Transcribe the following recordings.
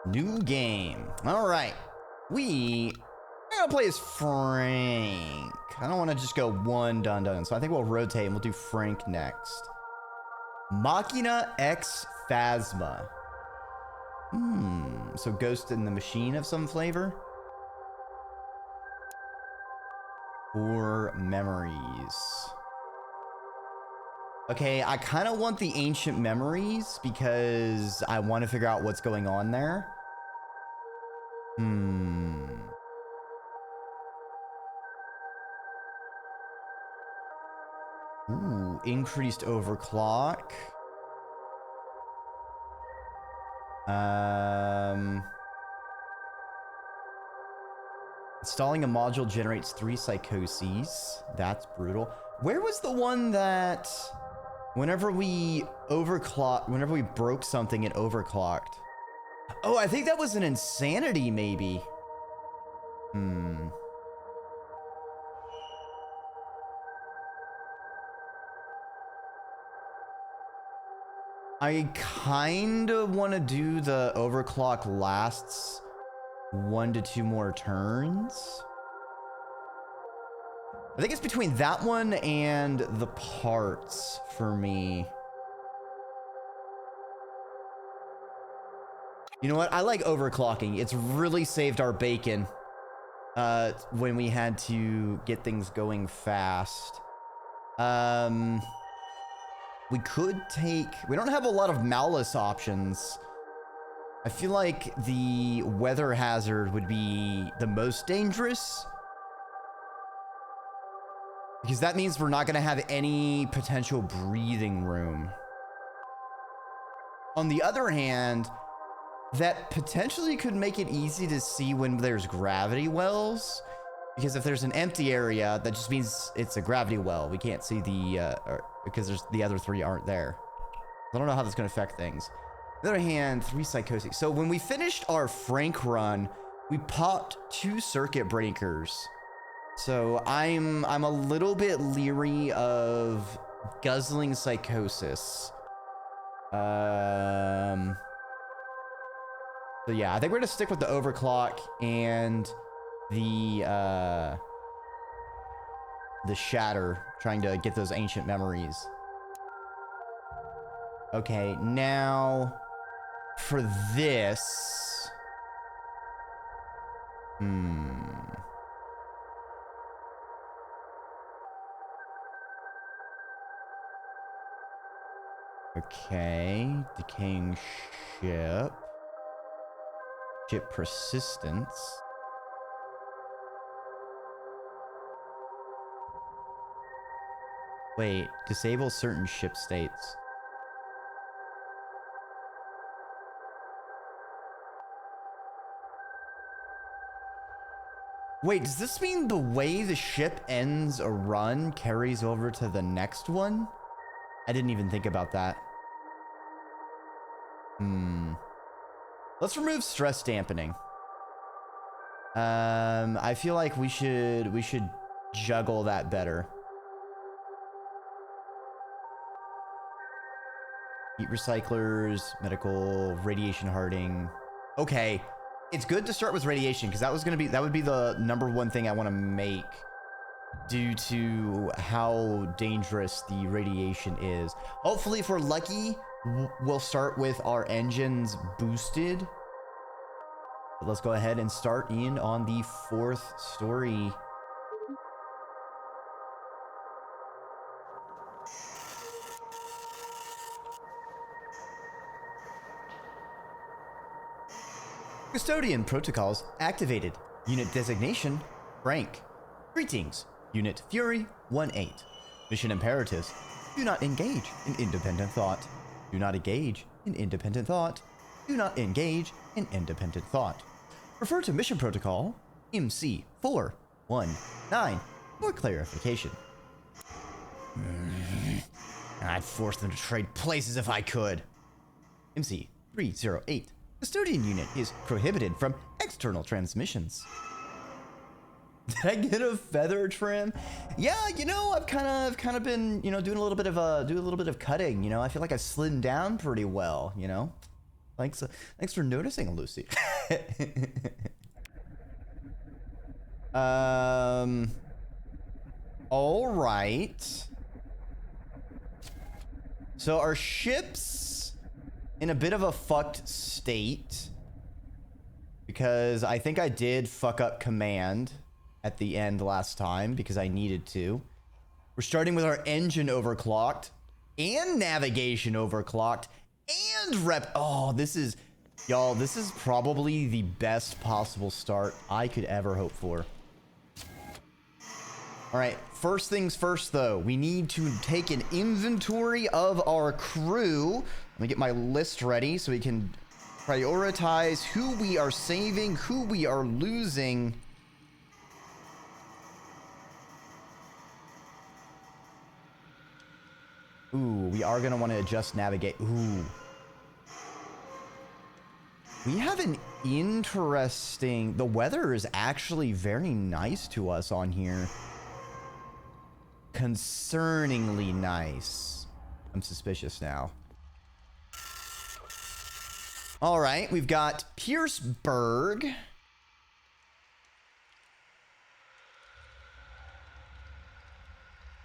New game. All right. I'm gonna play as Frank. I don't want to just go one done. So I think we'll rotate and we'll do Frank next. Machina X Phasma. So Ghost in the Machine of some flavor. Or memories. Okay, I kind of want the ancient memories because I want to figure out what's going on there. Ooh, increased overclock. Installing a module generates 3 psychoses. That's brutal. Where was the one that whenever we broke something, it overclocked? Oh, I think that was an insanity, maybe. I kind of want to do the overclock lasts 1 to 2 more turns. I think it's between that one and the parts for me. You know what? I like overclocking. It's really saved our bacon when we had to get things going fast. We don't have a lot of malice options. I feel like the weather hazard would be the most dangerous. Because that means we're not going to have any potential breathing room. On the other hand, that potentially could make it easy to see when there's gravity wells. Because if there's an empty area, that just means it's a gravity well. We can't see because the other 3 aren't there. I don't know how that's going to affect things. On the other hand, 3 psychoses. So when we finished our Frank run, we popped 2 circuit breakers. So I'm a little bit leery of guzzling psychosis. So yeah, I think we're gonna stick with the overclock and the shatter, trying to get those ancient memories. Okay, now for this. Okay, decaying ship. Ship persistence. Wait, disable certain ship states. Wait, does this mean the way the ship ends a run carries over to the next one? I didn't even think about that. Let's remove stress dampening. I feel like we should juggle that better. Heat recyclers, medical, radiation hardening. Okay, it's good to start with radiation because that would be the #1 thing I want to make due to how dangerous the radiation is. Hopefully, if we're lucky, we'll start with our engines boosted. But let's go ahead and start in on the 4th story. Custodian protocols activated. Unit designation, Frank. Greetings, Unit Fury 1-8. Mission imperatives. Do not engage in independent thought. Do not engage in independent thought. Do not engage in independent thought. Refer to mission protocol MC419 for clarification. I'd force them to trade places if I could. MC308. Custodian unit is prohibited from external transmissions. Did I get a feather trim? Yeah, you know, I've kind of been, you know, doing a little bit of cutting, you know. I feel like I've slid down pretty well, you know. Thanks for noticing, Lucy. All right. So our ship's in a bit of a fucked state because I think I did fuck up command at the end last time because I needed to. We're starting with our engine overclocked and navigation overclocked and rep. Oh, this is, y'all, this is probably the best possible start I could ever hope for. All right, first things first, though. We need to take an inventory of our crew. Let me get my list ready so we can prioritize who we are saving, who we are losing. Ooh, we are going to want to adjust navigate. Ooh. We have an interesting... The weather is actually very nice to us on here. Concerningly nice. I'm suspicious now. All right, we've got Pierceburg.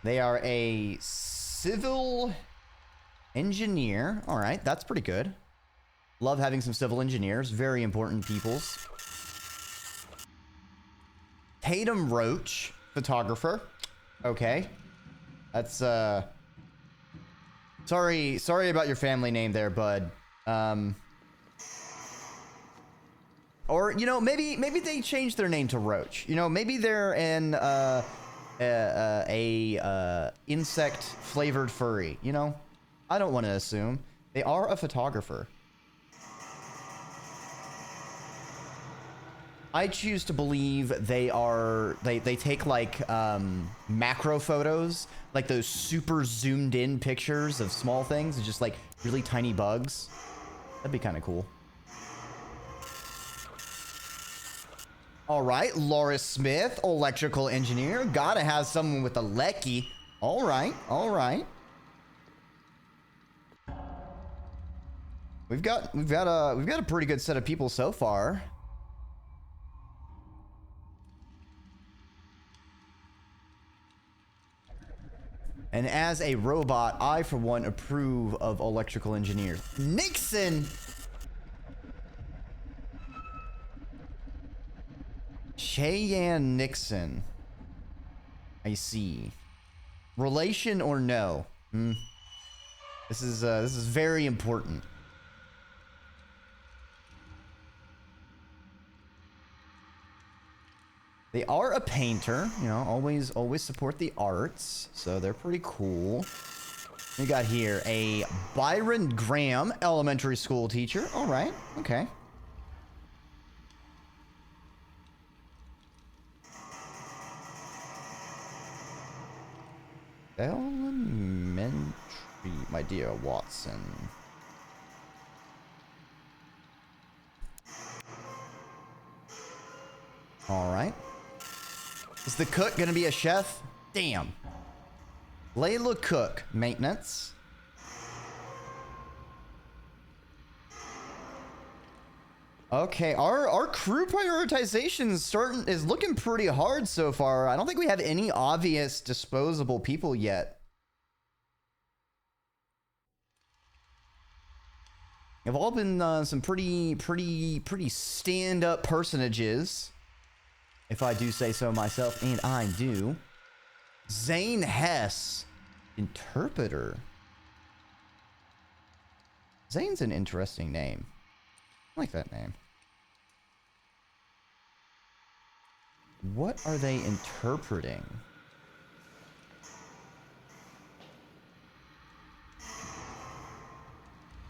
They are a civil engineer. All right, that's pretty good. Love having some civil engineers. Very important peoples. Tatum Roach, photographer. Okay. That's, sorry about your family name there, bud. Or, you know, maybe they changed their name to Roach. You know, maybe they're an, insect flavored furry, you know? I don't want to assume. They are a photographer. I choose to believe they take like macro photos, like those super zoomed in pictures of small things and just like really tiny bugs. That'd be kind of cool. All right, Laura Smith, electrical engineer. Gotta have someone with a lecky. All right, all right. We've got a pretty good set of people so far. And as a robot, I, for one, approve of electrical engineers. Nixon! Cheyenne Nixon. I see. Relation or no? This is very important. They are a painter, you know, always support the arts, so they're pretty cool. We got here a Byron Graham, elementary school teacher. All right, okay. Elementary, my dear Watson. All right. Is the cook gonna be a chef? Damn. Layla Cook, maintenance. Okay, our crew prioritization is looking pretty hard so far. I don't think we have any obvious disposable people yet. They've all been some pretty stand-up personages. If I do say so myself, and I do. Zane Hess, interpreter. Zane's an interesting name. I like that name. What are they interpreting?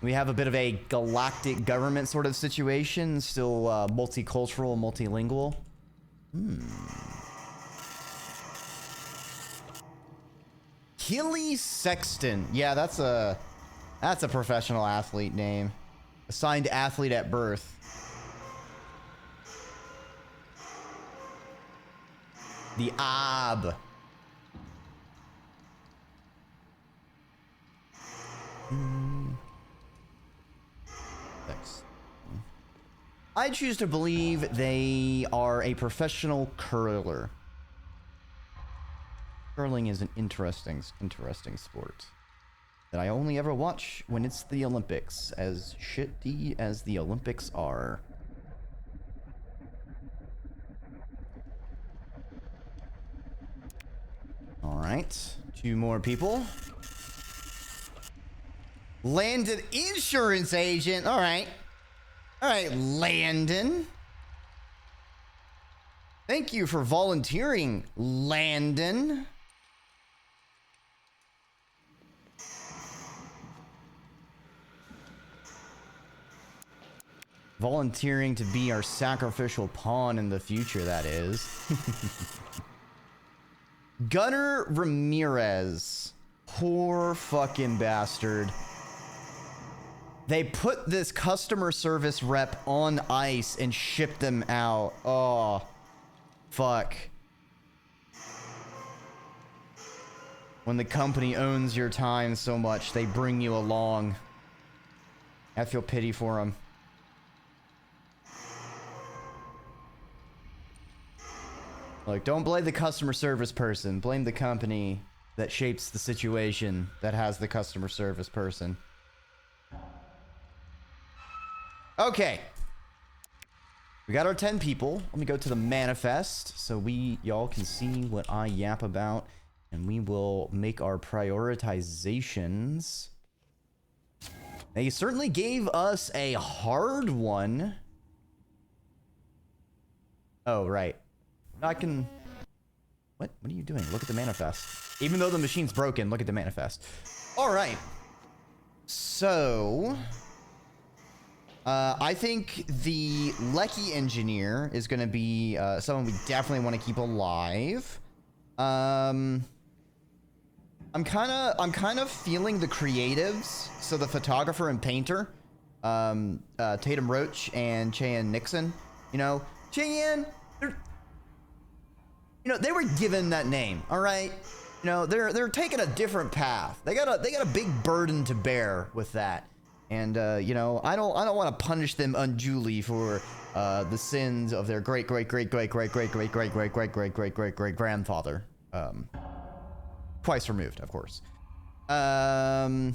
We have a bit of a galactic government sort of situation, still multicultural, multilingual. Killy Sexton. Yeah, that's a professional athlete name. Assigned athlete at birth. The Ab. Thanks. I choose to believe they are a professional curler. Curling is an interesting sport that I only ever watch when it's the Olympics, as shitty as the Olympics are. All right, 2 more people. Landon insurance agent. All right, Landon. Thank you for volunteering, Landon. Volunteering to be our sacrificial pawn in the future, that is. Gunnar Ramirez. Poor fucking bastard. They put this customer service rep on ice and shipped them out. Oh, fuck. When the company owns your time so much, they bring you along. I feel pity for him. Like, don't blame the customer service person. Blame the company that shapes the situation that has the customer service person. Okay. We got our 10 people. Let me go to the manifest so y'all can see what I yap about. And we will make our prioritizations. They certainly gave us a hard one. Oh, right. I can... What are you doing? Look at the manifest. Even though the machine's broken, look at the manifest. All right. So... I think the Lecky engineer is going to be someone we definitely want to keep alive. I'm kind of feeling the creatives. So the photographer and painter, Tatum Roach and Cheyenne Nixon. You know, Cheyenne, they were given that name. All right. You know, they're taking a different path. They got a big burden to bear with that. And you know, I don't want to punish them unduly for the sins of their great grandfather. Twice removed, of course. As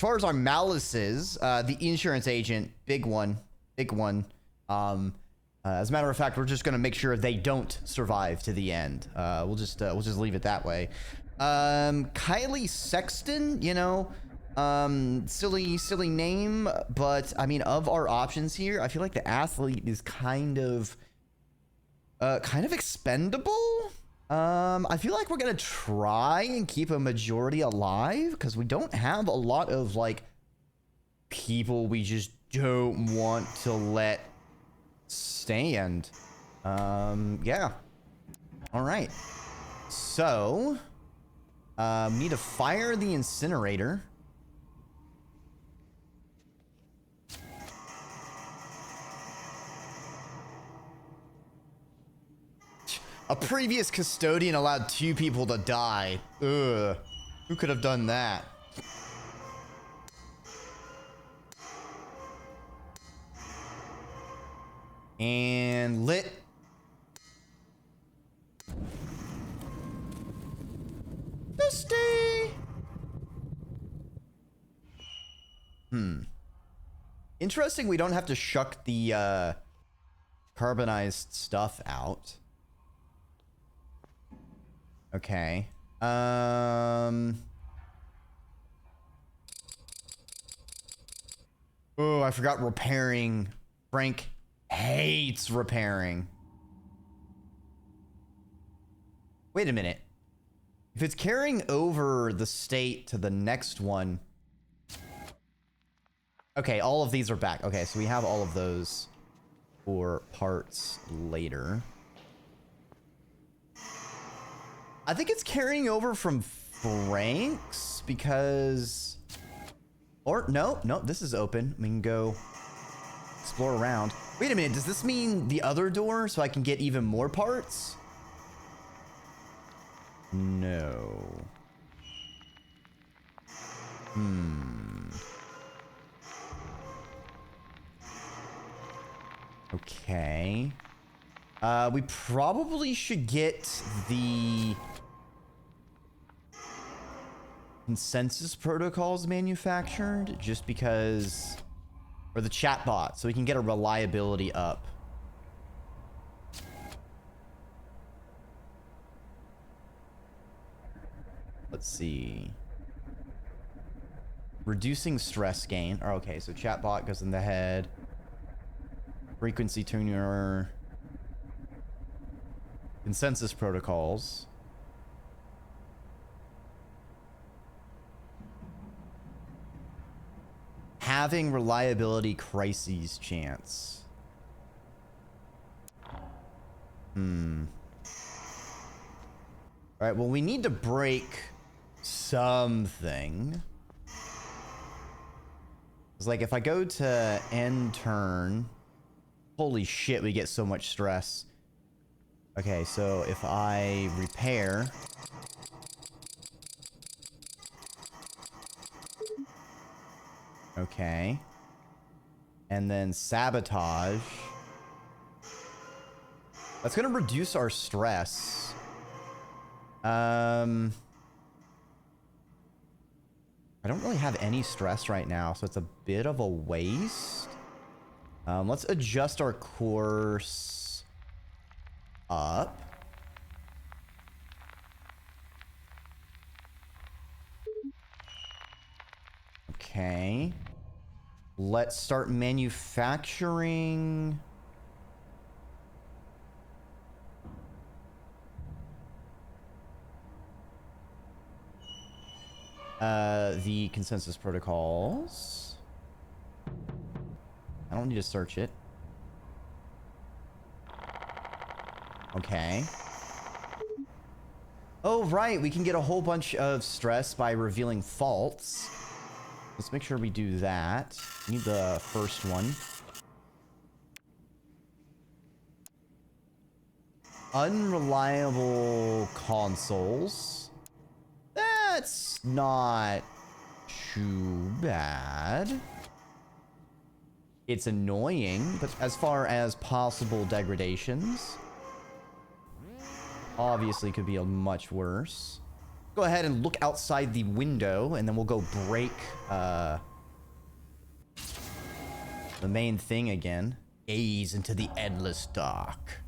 far as our malices, the insurance agent, big one. As a matter of fact, we're just gonna make sure they don't survive to the end. We'll just leave it that way. Kylie Sexton, you know, silly name, but I mean, of our options here, I feel like the athlete is kind of expendable. I feel like we're gonna try and keep a majority alive because we don't have a lot of like people we just don't want to let stand. Yeah. All right. So, need to fire the incinerator. A previous custodian allowed 2 people to die. Ugh. Who could have done that? And lit. Dusty. Interesting, we don't have to shuck the carbonized stuff out. Okay. Oh, I forgot repairing. Frank hates repairing. Wait a minute. If it's carrying over the state to the next one. Okay, all of these are back. Okay, so we have all of those for parts later. I think it's carrying over from Frank's because... Or, no, this is open. We can go explore around. Wait a minute, does this mean the other door so I can get even more parts? No. Okay. We probably should get the consensus protocols manufactured just because, or the chatbot, so we can get a reliability up. Let's see. Reducing stress gain. Oh, okay, so chatbot goes in the head. Frequency tuner. Consensus protocols. Having reliability crises chance. Alright, well, we need to break something. It's like if I go to end turn, holy shit, we get so much stress. Okay, so if I repair, okay, and then sabotage, that's gonna reduce our stress. I don't really have any stress right now, so it's a bit of a waste. Let's adjust our course up. Okay. Let's start manufacturing. The consensus protocols. I don't need to search it. Okay. Oh, right. We can get a whole bunch of stress by revealing faults. Let's make sure we do that. We need the first one. Unreliable consoles. That's not too bad. It's annoying, but as far as possible degradations, obviously could be a much worse. Go ahead and look outside the window, and then we'll go break the main thing again. Gaze into the endless dark.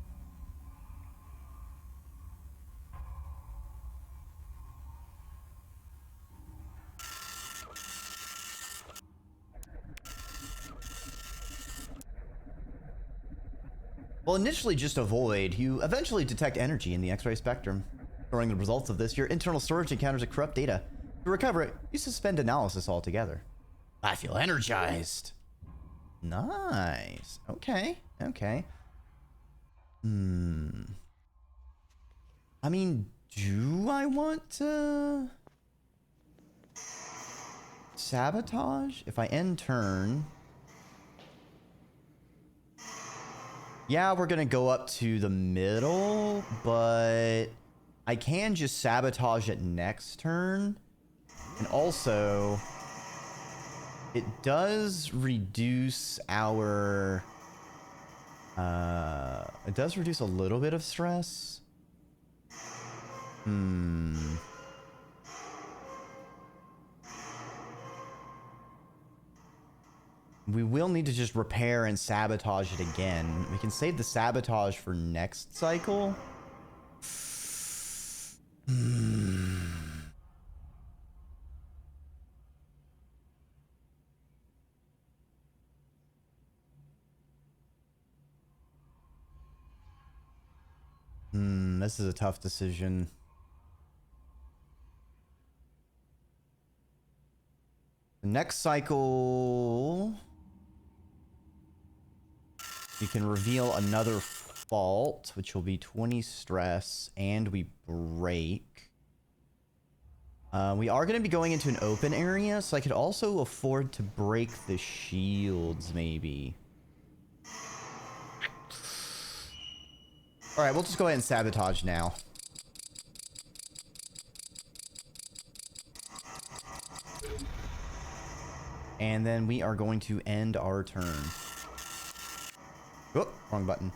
Well, initially just avoid. You eventually detect energy in the X-ray spectrum. Storing the results of this, your internal storage encounters a corrupt data. To recover it, you suspend analysis altogether. I feel energized. Nice. Okay. Okay. I mean, do I want to sabotage? If I end turn... Yeah, we're gonna go up to the middle, but I can just sabotage it next turn. And also, it does reduce our... it does reduce a little bit of stress. We will need to just repair and sabotage it again. We can save the sabotage for next cycle. This is a tough decision. The next cycle... You can reveal another fault, which will be 20 stress, and we break. We are going to be going into an open area, so I could also afford to break the shields, maybe. Alright, we'll just go ahead and sabotage now. And then we are going to end our turn. Oh, wrong button.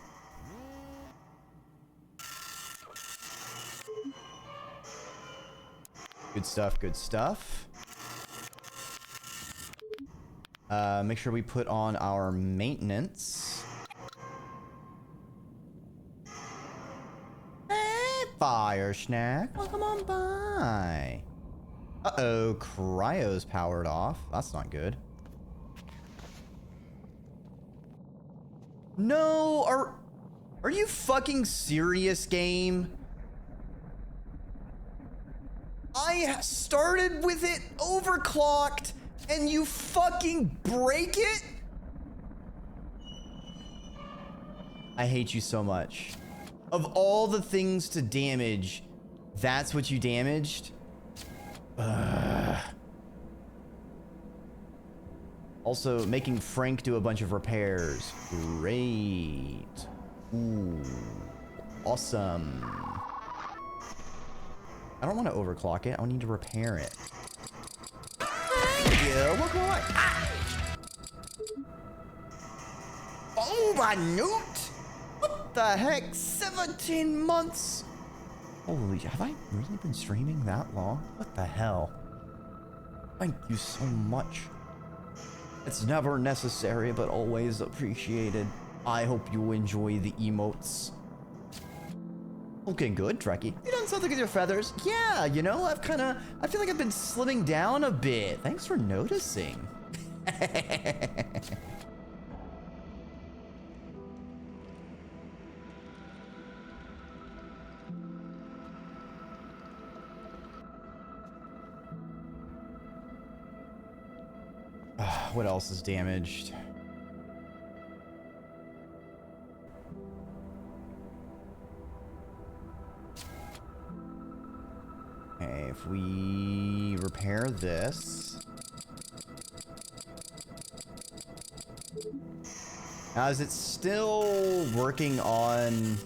Good stuff, good stuff. Make sure we put on our maintenance. Hey, Fire Snack. Welcome on by. Uh-oh, cryo's powered off. That's not good. No, are you fucking serious, game? I started with it overclocked and you fucking break it? I hate you so much. Of all the things to damage, that's what you damaged? Ugh. Also, making Frank do a bunch of repairs. Great. Ooh. Awesome. I don't want to overclock it. I need to repair it. Yeah, welcome on. Oh, my newt! What the heck? 17 months? Holy, have I really been streaming that long? What the hell? Thank you so much. It's never necessary, but always appreciated. I hope you enjoy the emotes. Looking good, Dreki. You done something with your feathers? Yeah, you know, I feel like I've been slimming down a bit. Thanks for noticing. What else is damaged? Okay, if we repair this. Now, is it still working on...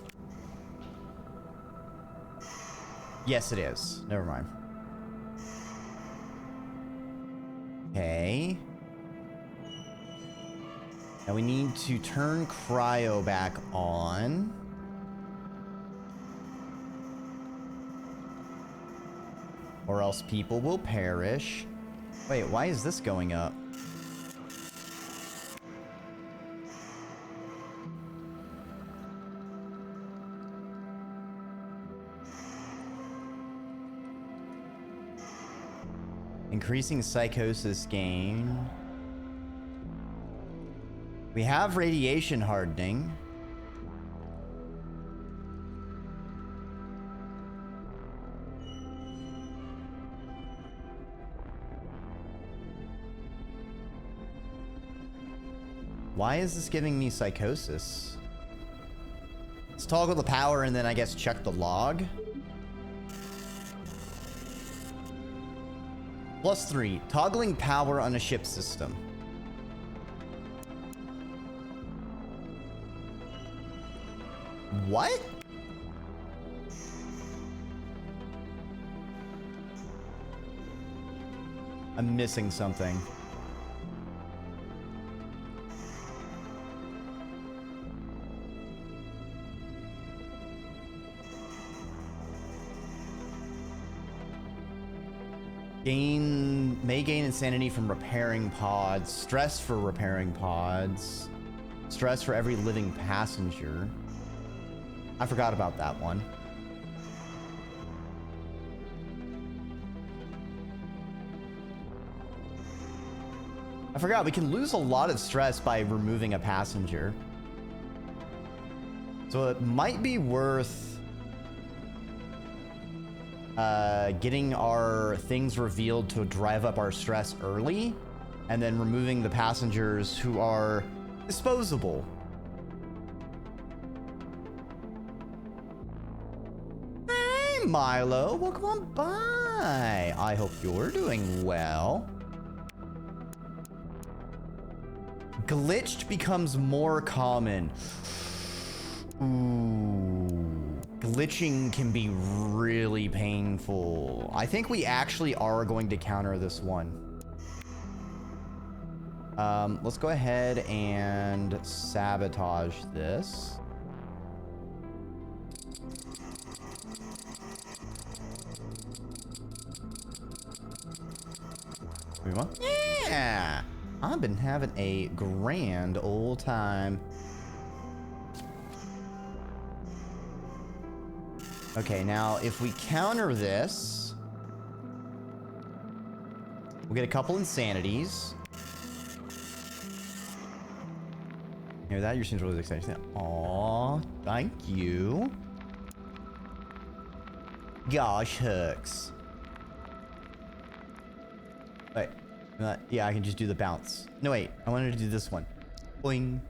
Yes, it is. Never mind. Okay. Now we need to turn cryo back on. Or else people will perish. Wait, why is this going up? Increasing psychosis gain. We have radiation hardening. Why is this giving me psychosis? Let's toggle the power and then I guess check the log. +3, toggling power on a ship system. What? I'm missing something. May gain insanity from repairing pods. Stress for repairing pods. Stress for every living passenger. I forgot about that one. I forgot we can lose a lot of stress by removing a passenger. So it might be worth getting our things revealed to drive up our stress early, and then removing the passengers who are disposable. Hey, Milo, welcome on by. I hope you're doing well. Glitched becomes more common. Ooh. Glitching can be really painful. I think we actually are going to counter this one. Let's go ahead and sabotage this. Move on. Yeah! I've been having a grand old time. Okay, now if we counter this, we'll get a couple insanities. Hear that? Your seems really exciting. Aw, thank you. Gosh, hooks. Wait, yeah, I can just do the bounce. No, wait, I wanted to do this one. Boing.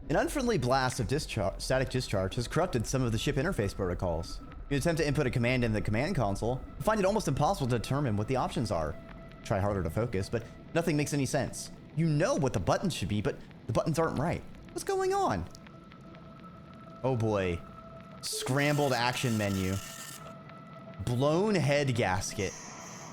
An unfriendly blast of static discharge has corrupted some of the ship interface protocols. You attempt to input a command in the command console, you find it almost impossible to determine what the options are. Try harder to focus, but nothing makes any sense. You know what the buttons should be, but the buttons aren't right. What's going on? Oh boy. Scrambled action menu. Blown head gasket.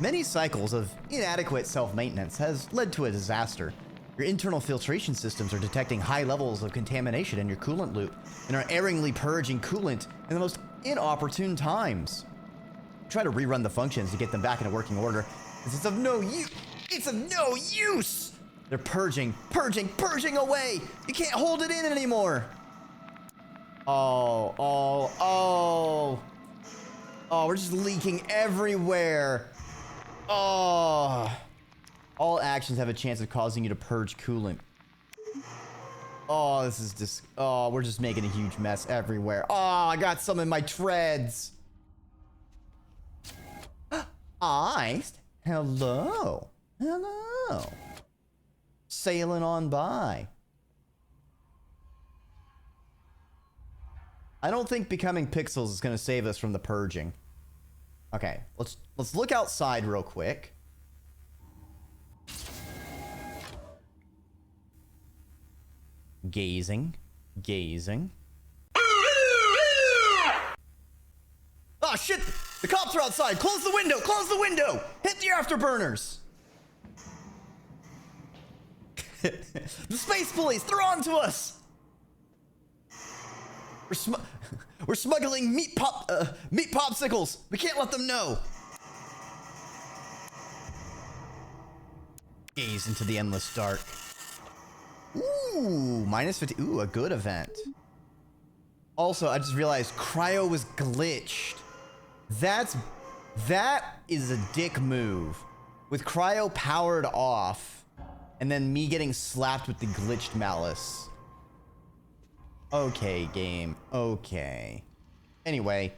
Many cycles of inadequate self-maintenance has led to a disaster. Your internal filtration systems are detecting high levels of contamination in your coolant loop and are erringly purging coolant in the most inopportune times. Try to rerun the functions to get them back into working order. It's of no use. It's of no use. They're purging away. You can't hold it in anymore. Oh, we're just leaking everywhere. Oh. All actions have a chance of causing you to purge coolant. Oh, this is just... Oh, we're just making a huge mess everywhere. Oh, I got some in my treads. Iced? Hello. Hello. Sailing on by. I don't think becoming pixels is going to save us from the purging. Okay, let's look outside real quick. Gazing. Oh shit! The cops are outside! Close the window! Hit the afterburners! The space police! They're on to us! We're smuggling meat popsicles! We can't let them know! Gaze into the endless dark. Ooh, -50. Ooh, a good event. Also, I just realized cryo was glitched. That is a dick move. With cryo powered off, and then me getting slapped with the glitched malice. Okay, game. Okay. Anyway,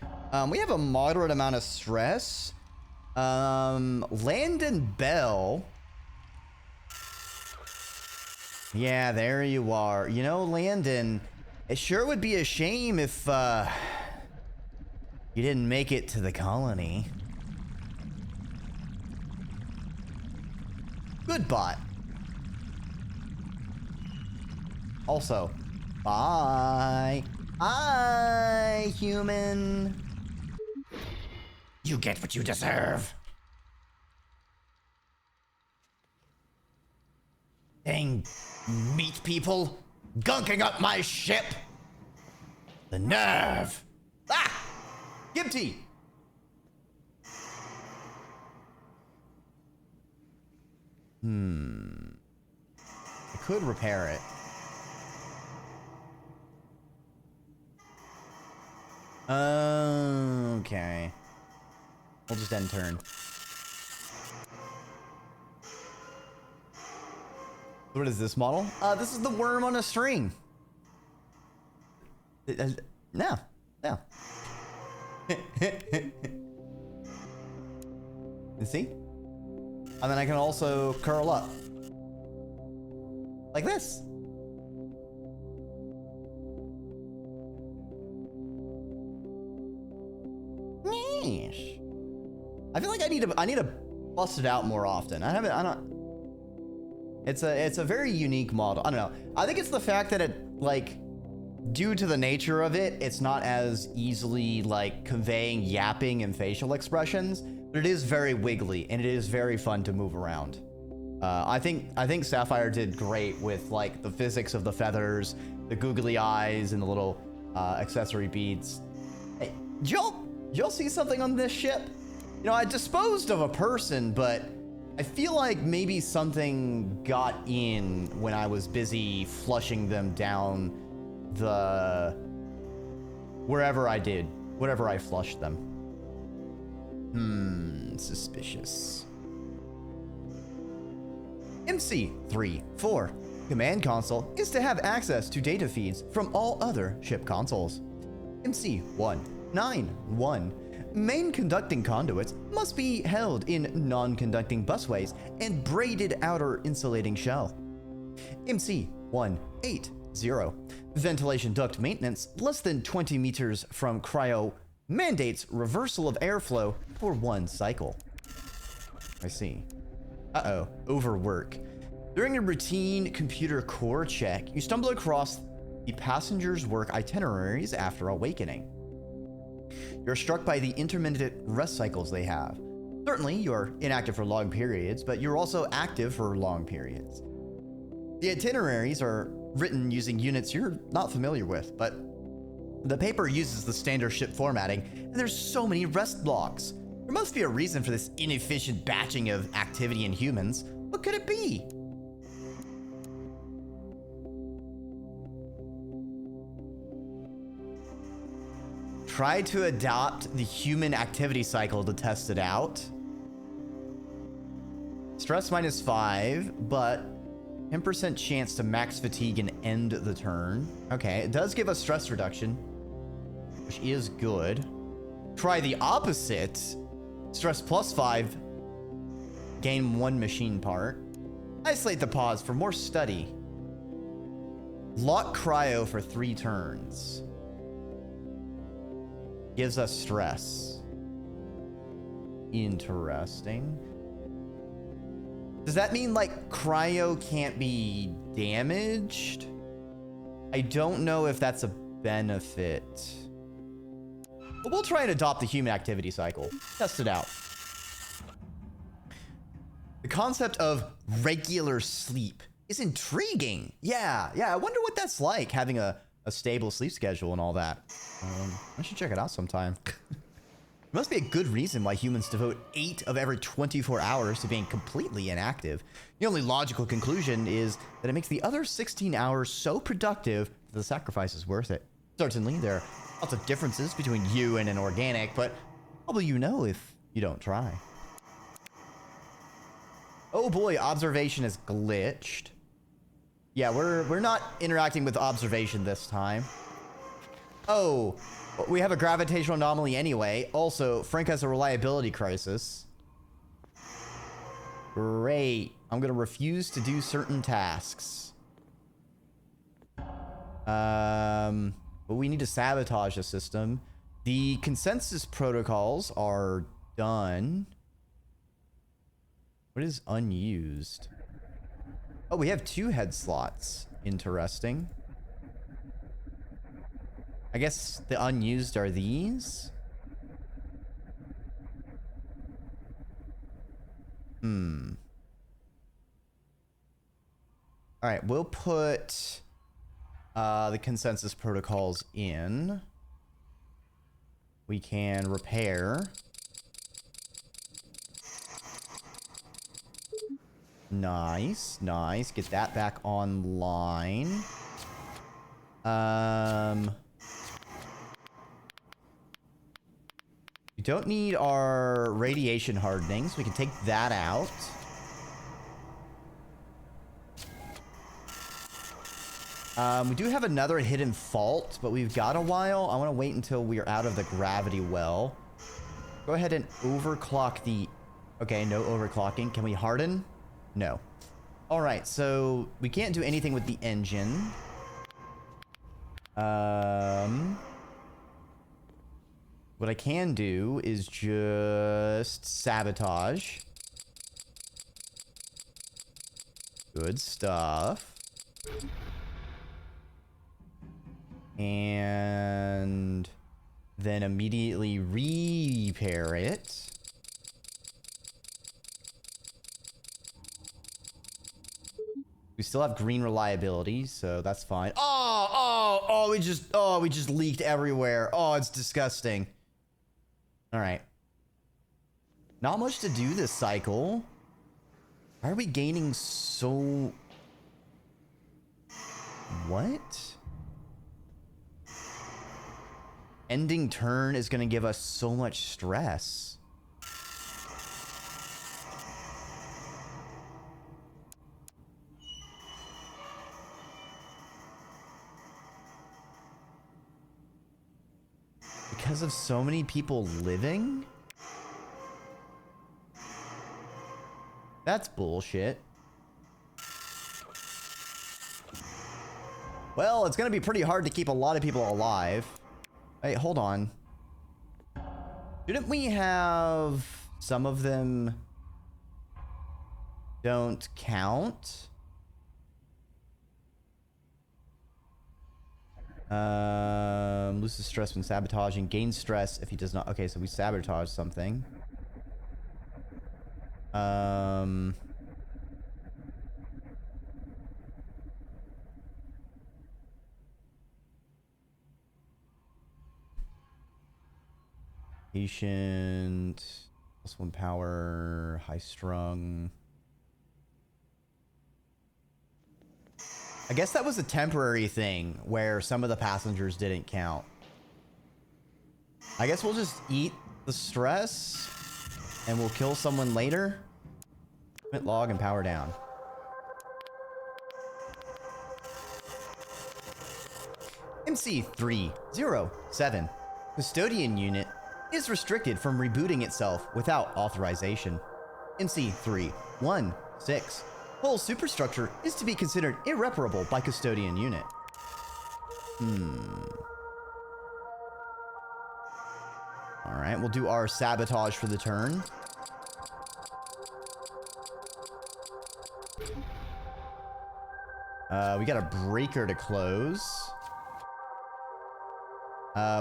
we have a moderate amount of stress. Landon Bell. Yeah, there you are. You know, Landon, it sure would be a shame if, you didn't make it to the colony. Good bot. Also, bye. Bye, human. You get what you deserve. Dang meat people gunking up my ship. The nerve. Ah! Gibty. I could repair it. Okay. We'll just end turn. What is this model? This is the worm on a string. No. You see? And then I can also curl up. Like this. Yeesh. I feel like I need to bust it out more often. I don't. It's a very unique model. I don't know. I think it's the fact that it, like, due to the nature of it, it's not as easily, like, conveying yapping and facial expressions, but it is very wiggly and it is very fun to move around. I think Sapphire did great with like the physics of the feathers, the googly eyes, and the little accessory beads. Hey, did y'all see something on this ship? You know, I disposed of a person, but I feel like maybe something got in when I was busy flushing them down the wherever I flushed them. Suspicious. MC-34. Command console is to have access to data feeds from all other ship consoles. MC-191. Main conducting conduits must be held in non-conducting busways and braided outer insulating shell. MC-180. Ventilation duct maintenance less than 20 meters from cryo mandates reversal of airflow for 1 cycle. I see. Uh-oh, overwork. During a routine computer core check, you stumble across the passengers' work itineraries after awakening. You're struck by the intermittent rest cycles they have. Certainly, you're inactive for long periods, but you're also active for long periods. The itineraries are written using units you're not familiar with, but the paper uses the standard ship formatting, and there's so many rest blocks. There must be a reason for this inefficient batching of activity in humans. What could it be? Try to adopt the human activity cycle to test it out. Stress -5, but 10% chance to max fatigue and end the turn. Okay, it does give us stress reduction, which is good. Try the opposite. Stress +5, gain 1 machine part. Isolate the pods for more study. Lock cryo for 3 turns. Gives us stress. Interesting. Does that mean like cryo can't be damaged? I don't know if that's a benefit. But we'll try and adopt the human activity cycle. Test it out. The concept of regular sleep is intriguing. Yeah, I wonder what that's like, having a stable sleep schedule and all that. I should check it out sometime. There must be a good reason why humans devote 8 of every 24 hours to being completely inactive. The only logical conclusion is that it makes the other 16 hours so productive that the sacrifice is worth it. Certainly, there are lots of differences between you and an organic, but how will you know if you don't try? Oh boy, observation is glitched. Yeah, we're not interacting with observation this time. Oh, we have a gravitational anomaly anyway. Also, Frank has a reliability crisis. Great. I'm gonna refuse to do certain tasks. But we need to sabotage the system. The consensus protocols are done. What is unused? Oh, we have 2 head slots. Interesting. I guess the unused are these? Alright, we'll put the consensus protocols in. We can repair. Nice. Get that back online. We don't need our radiation hardening, so we can take that out. We do have another hidden fault, but we've got a while. I want to wait until we are out of the gravity well. Go ahead and overclock the... Okay, no overclocking. Can we harden? No. Alright, so we can't do anything with the engine. What I can do is just sabotage. Good stuff. And then immediately repair it. still have green reliability, so that's fine. We just leaked everywhere. Oh, it's disgusting. All right. Not much to do this cycle. Why are we gaining so... What? Ending turn is going to give us so much stress. Because of so many people living? That's bullshit. Well, it's gonna be pretty hard to keep a lot of people alive. Wait, hold on. Shouldn't we have some of them don't count? Loses stress when sabotaging, gains stress if he does not. Okay, so we sabotage something. Patient, +1 power, high strung. I guess that was a temporary thing where some of the passengers didn't count. I guess we'll just eat the stress and we'll kill someone later. Commit log and power down. MC307. Custodian unit is restricted from rebooting itself without authorization. MC316. Whole superstructure is to be considered irreparable by custodian unit. Alright, we'll do our sabotage for the turn. We got a breaker to close.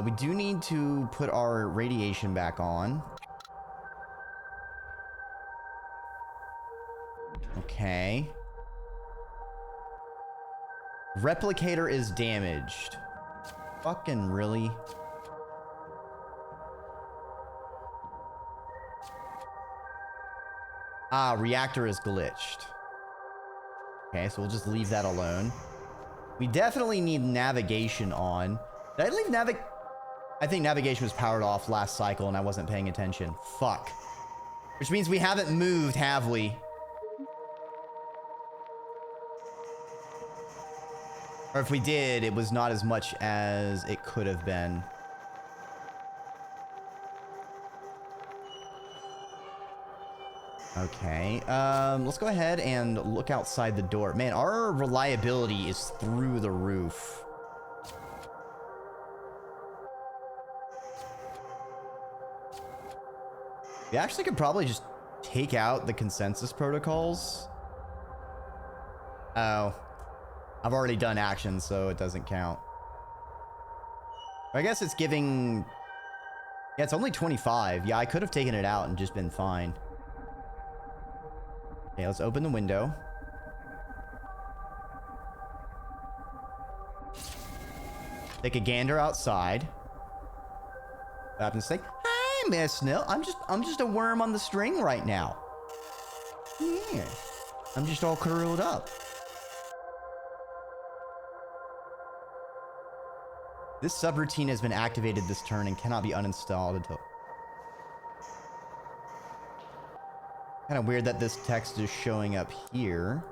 We do need to put our radiation back on. Okay. Replicator is damaged. Fucking really? Ah, reactor is glitched. Okay, so we'll just leave that alone. We definitely need navigation on. Did I leave I think navigation was powered off last cycle and I wasn't paying attention. Fuck. Which means we haven't moved, have we? Or if we did, it was not as much as it could have been. Okay, let's go ahead and look outside the door. Man, our reliability is through the roof. We actually could probably just take out the consensus protocols. Oh. I've already done actions, so it doesn't count. I guess it's giving... Yeah, it's only 25. Yeah, I could have taken it out and just been fine. Okay, let's open the window. Take a gander outside. What happens to say, "Hi, Miss Snow. I'm just a worm on the string right now. Yeah. I'm just all curled up." This subroutine has been activated this turn and cannot be uninstalled until... Kind of weird that this text is showing up here.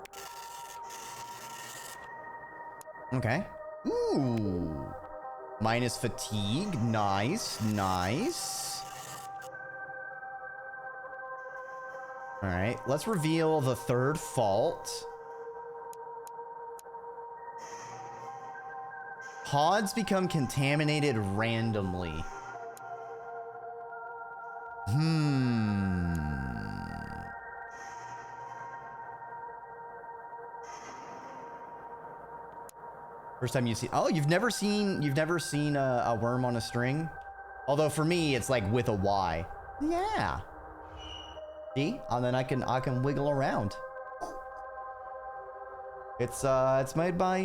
Okay. Ooh. Minus fatigue. Nice. Nice. All right. Let's reveal the third fault. Pods become contaminated randomly. First time you see... Oh, you've never seen a worm on a string? Although for me, it's like with a Y. Yeah. See? And then I can wiggle around. It's made by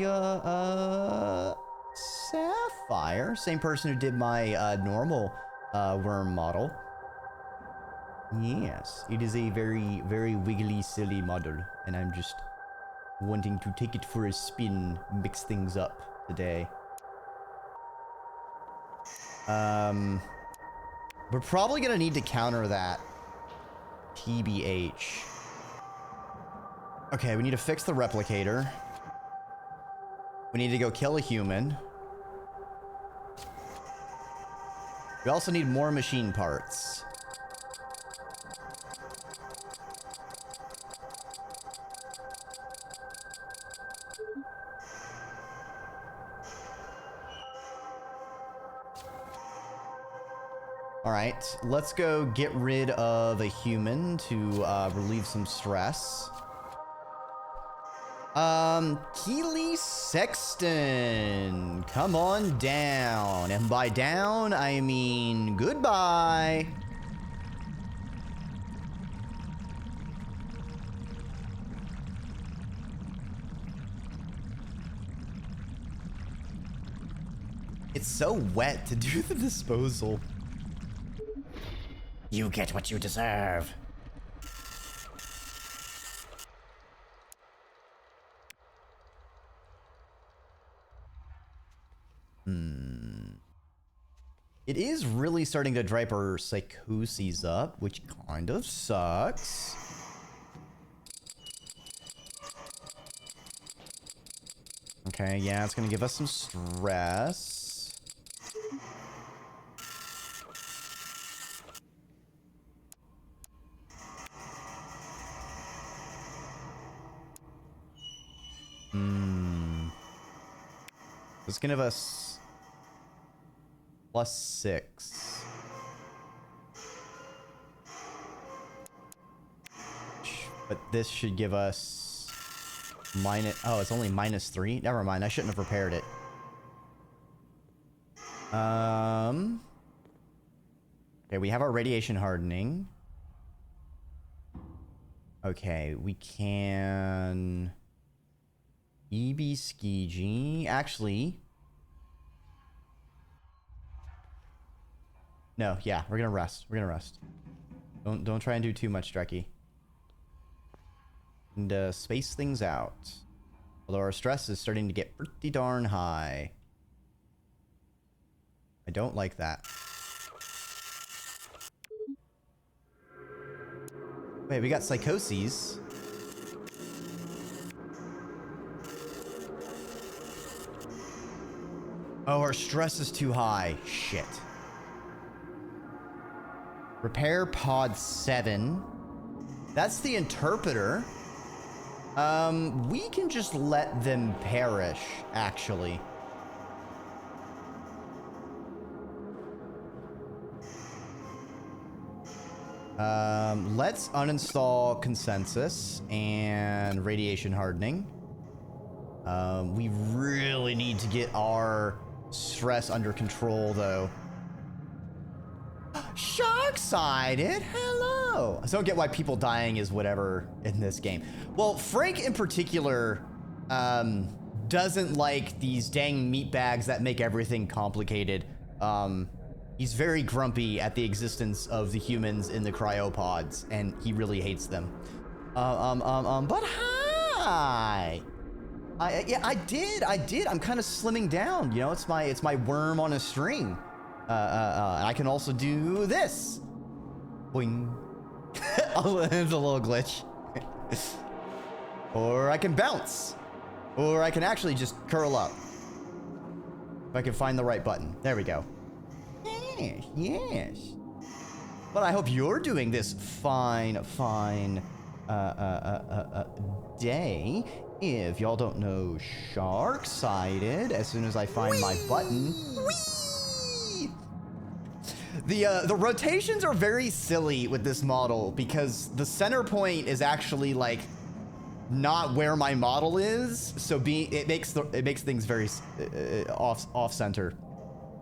Sapphire, same person who did my normal worm model. Yes, it is a very, very wiggly, silly model, and I'm just wanting to take it for a spin, mix things up today. We're probably gonna need to counter that. TBH. Okay, we need to fix the replicator. We need to go kill a human. We also need more machine parts. All right, let's go get rid of a human to relieve some stress. Keely Sexton, come on down. And by down, I mean goodbye. It's so wet to do the disposal. You get what you deserve. It is really starting to drive our psychoses up, which kind of sucks. Okay, yeah, it's gonna give us some stress. It's gonna give us +6. But this should give us minus... Oh, it's only -3? Never mind, I shouldn't have repaired it. Okay, we have our radiation hardening. Okay, we can... EB Skiji. Actually... No, yeah, we're gonna rest. We're gonna rest. Don't try and do too much, Dreki. And space things out. Although our stress is starting to get pretty darn high. I don't like that. Wait, we got psychoses. Oh, our stress is too high. Shit. Repair pod 7. That's the interpreter. We can just let them perish, actually. Let's uninstall consensus and radiation hardening. We really need to get our stress under control, though. Shark-sided, hello. I don't get why people dying is whatever in this game. Well, Frank in particular doesn't like these dang meat bags that make everything complicated. He's very grumpy at the existence of the humans in the cryopods, and he really hates them. But hi. Yeah, I did. I'm kind of slimming down. You know, it's my worm on a string. I can also do this. Boing. It's a little glitch. Or I can bounce. Or I can actually just curl up. If I can find the right button. There we go. Yes, yes. But I hope you're doing this fine day. If y'all don't know Shark-sided, as soon as I find my button... The rotations are very silly with this model because the center point is actually like not where my model is, so it makes things very off center.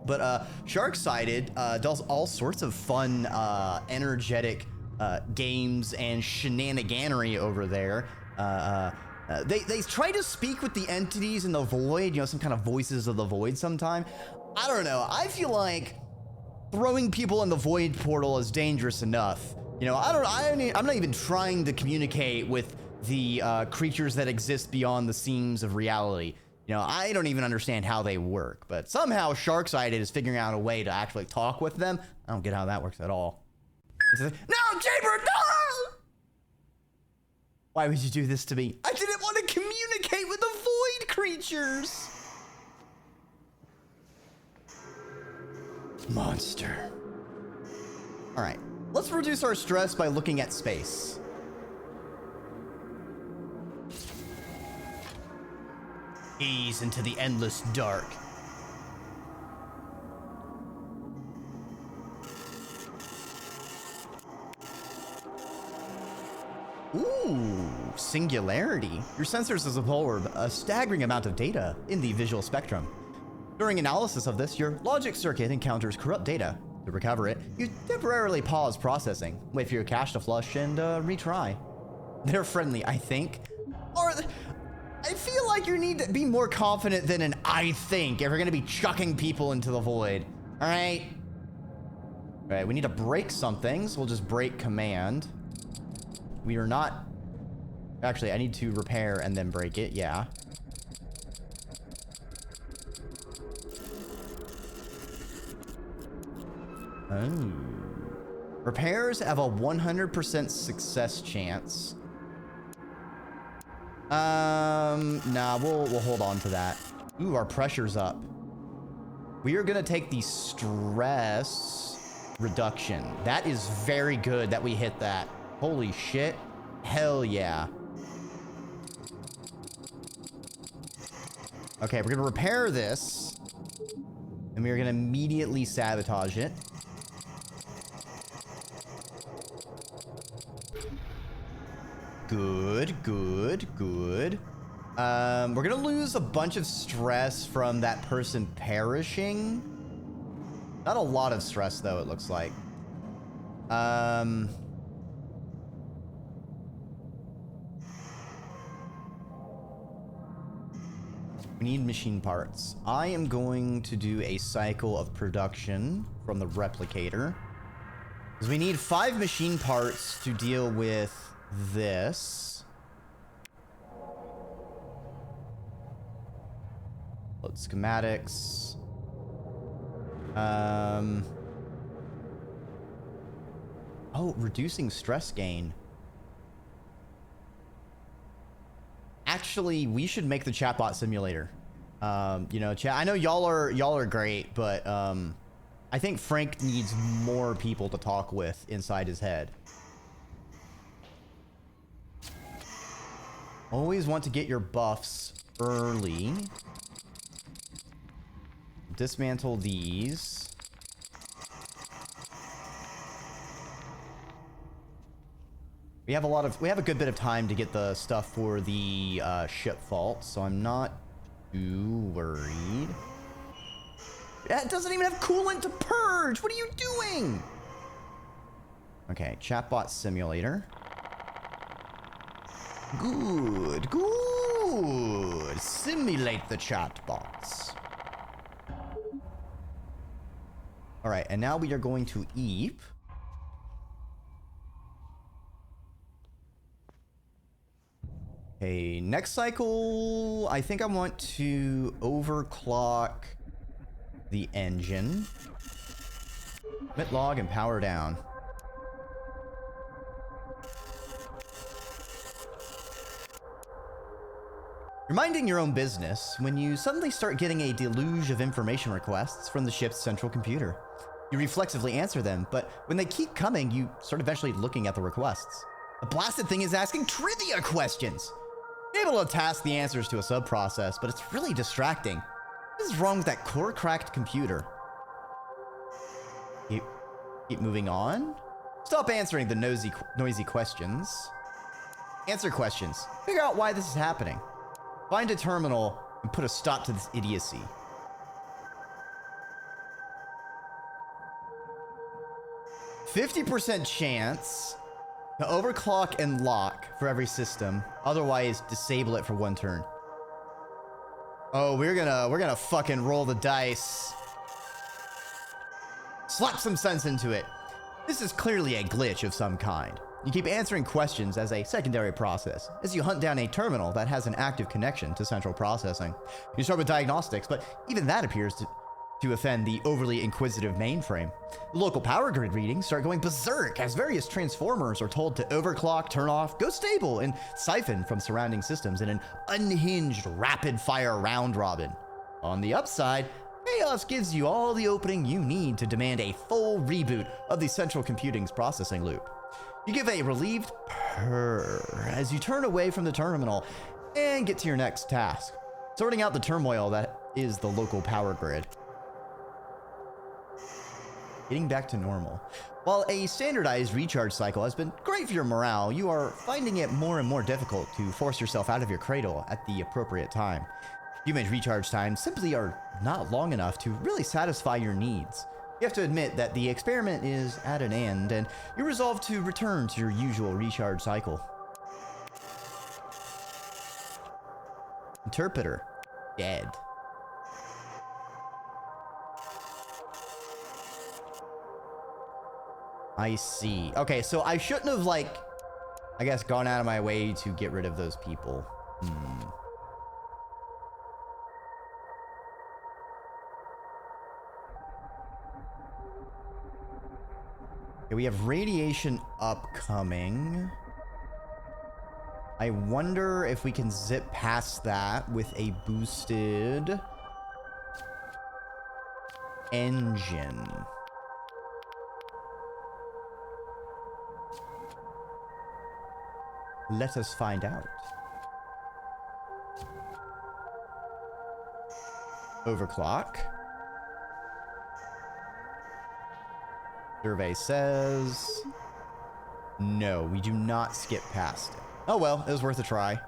But Shark-sided does all sorts of fun, energetic games and shenaniganery over there. They try to speak with the entities in the void, you know, some kind of voices of the void sometime. I don't know. I feel like throwing people in the void portal is dangerous enough. You know, I'm not even trying to communicate with the creatures that exist beyond the seams of reality. You know, I don't even understand how they work, but somehow Sharksighted is figuring out a way to actually talk with them. I don't get how that works at all. It's like, no, Chamber, no! Why would you do this to me? I didn't want to communicate with the void creatures. Monster. All right, let's reduce our stress by looking at space. Gaze into the endless dark. Ooh, singularity. Your sensors absorb a staggering amount of data in the visual spectrum. During analysis of this, your logic circuit encounters corrupt data. To recover it, you temporarily pause processing, wait for your cache to flush, and retry. They're friendly, I think. Or I feel like you need to be more confident than an I think if you're gonna be chucking people into the void. All right. All right, we need to break something, so we'll just break command. We are not... Actually, I need to repair and then break it, yeah. Oh. Repairs have a 100% success chance. Nah, we'll hold on to that. Ooh, our pressure's up. We are gonna take the stress reduction. That is very good that we hit that. Holy shit. Hell yeah. Okay, we're gonna repair this. And we're gonna immediately sabotage it. Good, good, good. We're gonna lose a bunch of stress from that person perishing. Not a lot of stress, though, it looks like. We need machine parts. I am going to do a cycle of production from the replicator. Because we need 5 machine parts to deal with this. Load schematics. Oh, reducing stress gain. Actually, we should make the chatbot simulator. You know, chat. I know y'all are great, but I think Frank needs more people to talk with inside his head. Always want to get your buffs early. Dismantle these. We have a good bit of time to get the stuff for the ship fault, so I'm not too worried. It doesn't even have coolant to purge. What are you doing? Okay, chatbot simulator. Good, good. Simulate the chatbots. All right, and now we are going to eep. Okay, next cycle, I think I want to overclock the engine. Commit log and power down. You're minding your own business when you suddenly start getting a deluge of information requests from the ship's central computer. You reflexively answer them, but when they keep coming, you start eventually looking at the requests. The blasted thing is asking trivia questions. You're able to task the answers to a sub-process, but it's really distracting. What is wrong with that core-cracked computer? Keep moving on. Stop answering the noisy questions. Answer questions. Figure out why this is happening. Find a terminal and put a stop to this idiocy. "50% chance To overclock and lock for every system. Otherwise, disable it for 1 turn. Oh, we're gonna fucking roll the dice. Slap some sense into it. This is clearly a glitch of some kind. You keep answering questions as a secondary process, as you hunt down a terminal that has an active connection to central processing. You start with diagnostics, but even that appears to offend the overly inquisitive mainframe. The local power grid readings start going berserk as various transformers are told to overclock, turn off, go stable, and siphon from surrounding systems in an unhinged rapid-fire round robin. On the upside, Chaos gives you all the opening you need to demand a full reboot of the central computing's processing loop. You give a relieved purr as you turn away from the terminal and get to your next task, sorting out the turmoil that is the local power grid. Getting back to normal. While a standardized recharge cycle has been great for your morale, you are finding it more and more difficult to force yourself out of your cradle at the appropriate time. Human recharge times simply are not long enough to really satisfy your needs. You have to admit that the experiment is at an end, and you resolve to return to your usual recharge cycle. Interpreter, dead. I see. Okay, so I shouldn't have, like, I guess, gone out of my way to get rid of those people. Okay, we have radiation upcoming. I wonder if we can zip past that with a boosted engine. Let us find out. Overclock. Survey says no, we do not skip past it. Oh well, it was worth a try.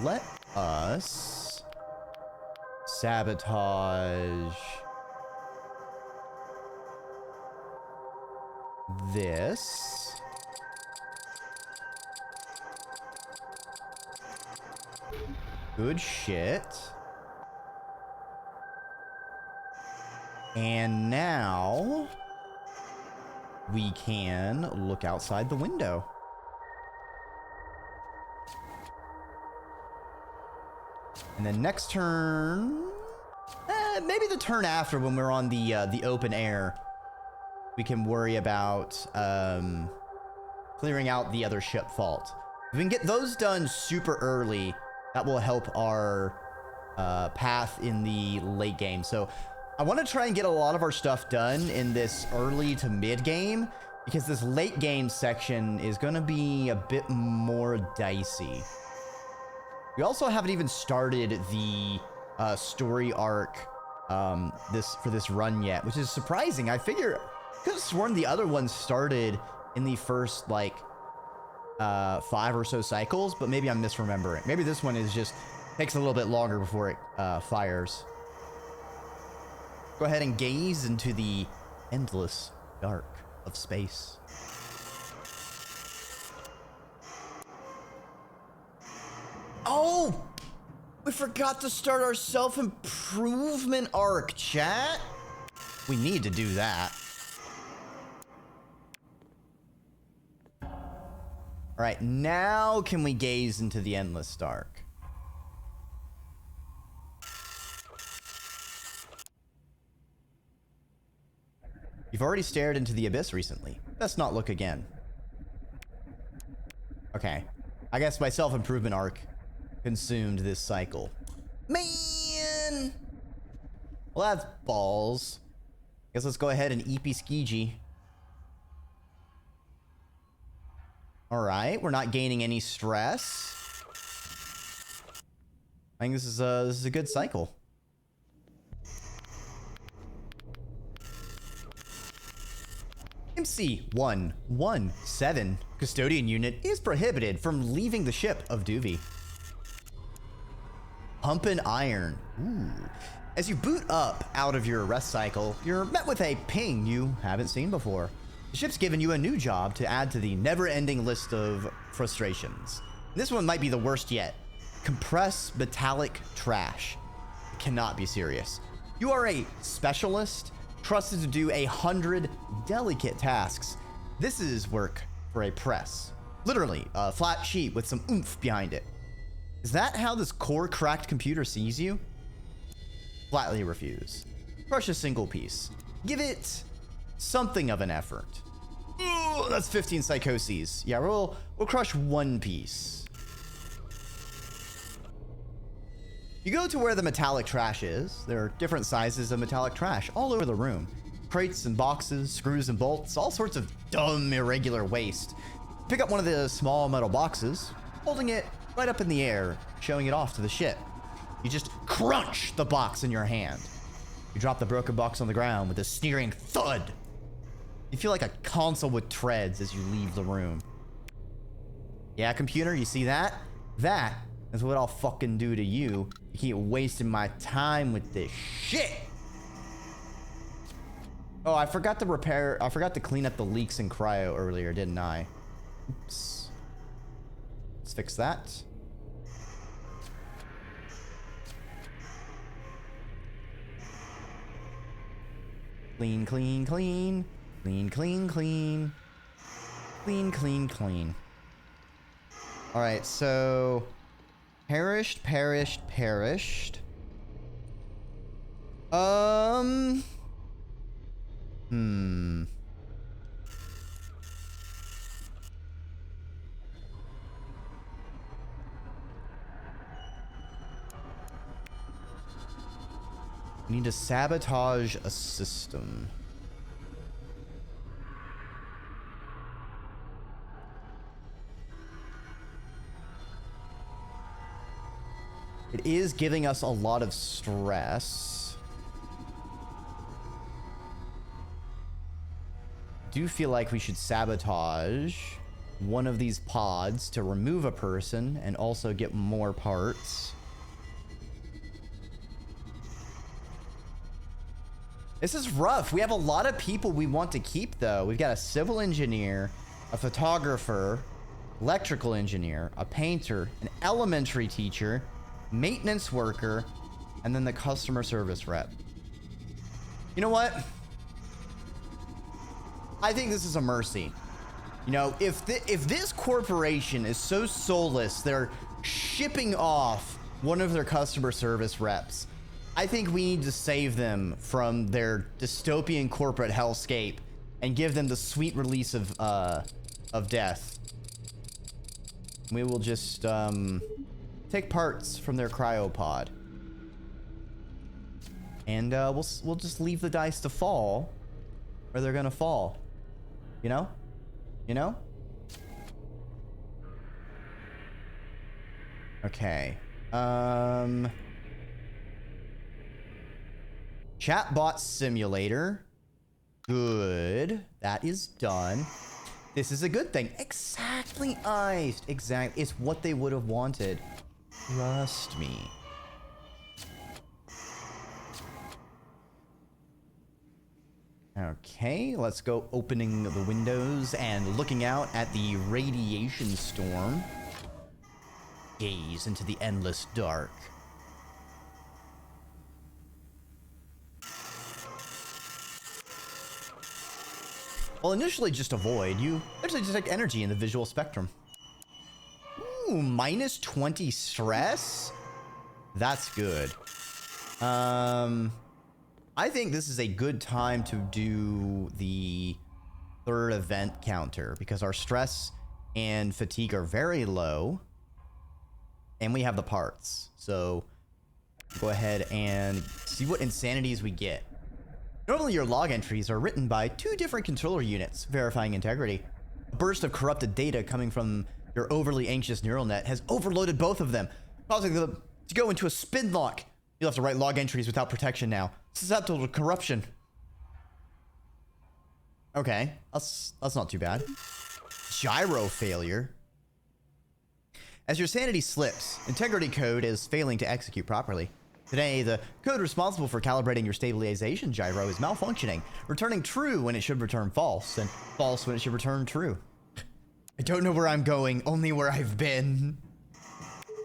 Let us sabotage this. Good shit. And now we can look outside the window. And then next turn, maybe the turn after, when we're on the open air, we can worry about clearing out the other ship fault. If we can get those done super early, that will help our path in the late game. So I want to try and get a lot of our stuff done in this early to mid game, because this late game section is going to be a bit more dicey. We also haven't even started the story arc for this run yet, which is surprising. I could have sworn the other one started in the first like 5 or so cycles, but maybe I'm misremembering. Maybe this one takes a little bit longer before it fires. Go ahead and gaze into the endless dark of space. Oh! We forgot to start our self-improvement arc, chat. We need to do that. All right, now can we gaze into the endless dark? You've already stared into the abyss recently. Let's not look again. Okay. I guess my self-improvement arc consumed this cycle. Man! Well, that's balls. Guess let's go ahead and eepy skeegee. Alright, we're not gaining any stress. I think this is a good cycle. MC-117 custodian unit is prohibited from leaving the ship of Duvie. Pumpin' iron. Ooh. As you boot up out of your rest cycle, you're met with a ping you haven't seen before. The ship's given you a new job to add to the never-ending list of frustrations. This one might be the worst yet. Compress metallic trash. It cannot be serious. You are a specialist trusted to do 100 delicate tasks. This is work for a press. Literally, a flat sheet with some oomph behind it. Is that how this core-cracked computer sees you? Flatly refuse. Crush a single piece. Give it something of an effort. Ooh, that's 15 psychoses. Yeah, we'll crush one piece. You go to where the metallic trash is. There are different sizes of metallic trash all over the room. Crates and boxes, screws and bolts, all sorts of dumb, irregular waste. Pick up one of the small metal boxes, holding it right up in the air, showing it off to the ship. You just crunch the box in your hand. You drop the broken box on the ground with a sneering thud. You feel like a console with treads as you leave the room. Yeah, computer, you see that? That is what I'll fucking do to you. You keep wasting my time with this shit. Oh, I forgot to clean up the leaks in cryo earlier, didn't I? Oops. Let's fix that. Clean, clean, clean. Clean, clean, clean. Clean, clean, clean. All right, so perished. We need to sabotage a system. It is giving us a lot of stress. I do feel like we should sabotage one of these pods to remove a person and also get more parts. This is rough. We have a lot of people we want to keep, though. We've got a civil engineer, a photographer, electrical engineer, a painter, an elementary teacher, maintenance worker, and then the customer service rep. You know what? I think this is a mercy. You know, if this corporation is so soulless, they're shipping off one of their customer service reps, I think we need to save them from their dystopian corporate hellscape and give them the sweet release of death. We will just take parts from their cryopod, and we'll just leave the dice to fall where they're gonna fall. You know? You know? Okay. Chatbot simulator. Good. That is done. This is a good thing. Exactly, iced. Exactly. It's what they would have wanted. Trust me. Okay, let's go opening the windows and looking out at the radiation storm. Gaze into the endless dark. Well, initially just avoid. You actually detect energy in the visual spectrum. Ooh, minus 20 stress? That's good. I think this is a good time to do the third event counter because our stress and fatigue are very low. And we have the parts. So go ahead and see what insanities we get. Normally your log entries are written by two different controller units, verifying integrity. A burst of corrupted data coming from your overly anxious neural net has overloaded both of them, causing them to go into a spin lock. You'll have to write log entries without protection now. Susceptible to corruption. Okay, that's not too bad. Gyro failure. As your sanity slips, integrity code is failing to execute properly. Today, the code responsible for calibrating your stabilization gyro is malfunctioning, returning true when it should return false, and false when it should return true. I don't know where I'm going, only where I've been.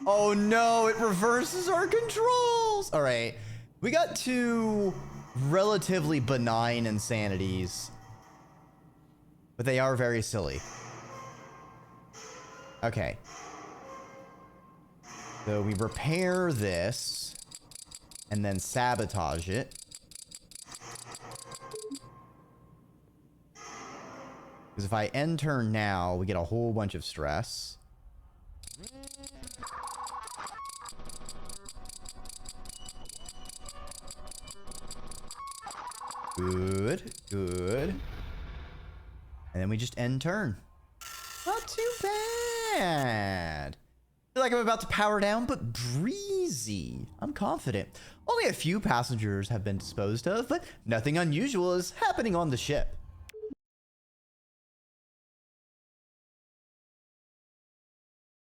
Oh no, it reverses our controls! Alright, we got two relatively benign insanities, but they are very silly. Okay. So we repair this, and then sabotage it. Because if I end turn now, we get a whole bunch of stress. Good, good. And then we just end turn. Not too bad. I feel like I'm about to power down, but breezy. I'm confident. Only a few passengers have been disposed of, but nothing unusual is happening on the ship.